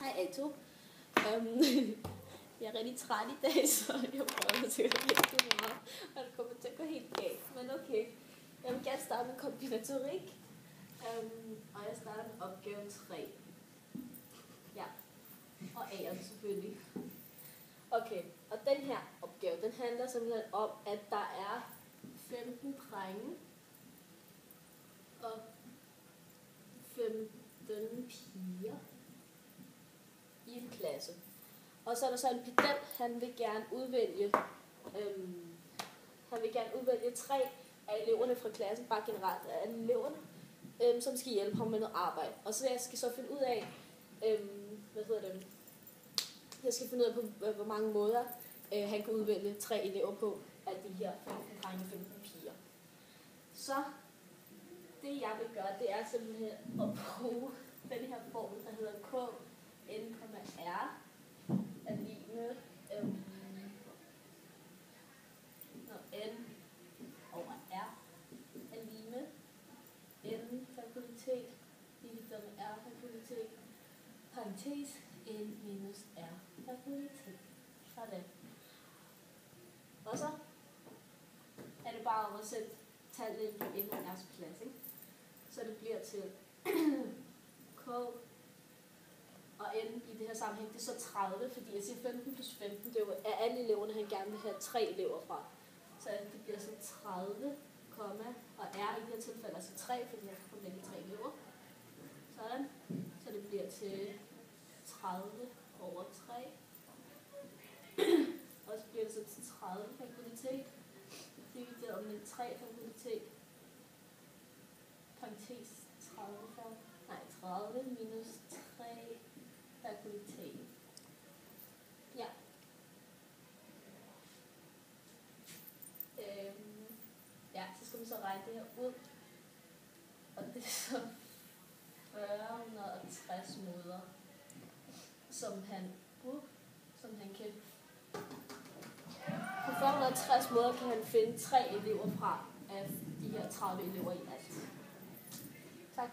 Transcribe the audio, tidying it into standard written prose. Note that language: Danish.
Hej Ato. Jeg er rigtig træt i dag, så jeg prøver sikkert rigtig meget, og det kommer til at gå helt galt. Men okay, jeg vil gerne starte med kombinatorik, og jeg starter med opgave 3. Ja, og A'eren selvfølgelig. Okay, og den her opgave, den handler simpelthen om, at der er 15 drenge og 15 piger i en klasse. Og så er der så en pedel, han vil gerne udvælge 3 af eleverne fra klassen, bare generelt af eleverne, som skal hjælpe ham med noget arbejde. Og så jeg skal så finde ud af, jeg skal finde ud af, på hvor mange måder han kan udvælge 3 elever på af de her 15 drenge og 15 piger. Så det jeg vil gøre, det er simpelthen at bruge den her formel, der hedder K, N, R, er lig med N over R er lig med N fakultet divideret med R fakultet, parentes N minus R fakultet. Sådan. Og så er det bare om at sætte tallet på N og R's plads, ikke? Så det bliver til K og N i det her sammenhæng, det er så 30, fordi jeg siger 15 plus 15, det er alle eleverne, han gerne vil have 3 elever fra. Så det bliver så 30, og R i det her tilfælde er så 3, fordi jeg kan kun vælge 3 elever. Sådan. Så det bliver til 30 over 3. Og så bliver det så til 30 fakultet, divideret med 3 fakultet, parentes 30 minus 3 fakultet. Ja. Så skal man så regne det her ud. Og det er så 460 måder, som han kan. På 460 måder kan han finde 3 elever fra af de her 30 elever i alt. Tak.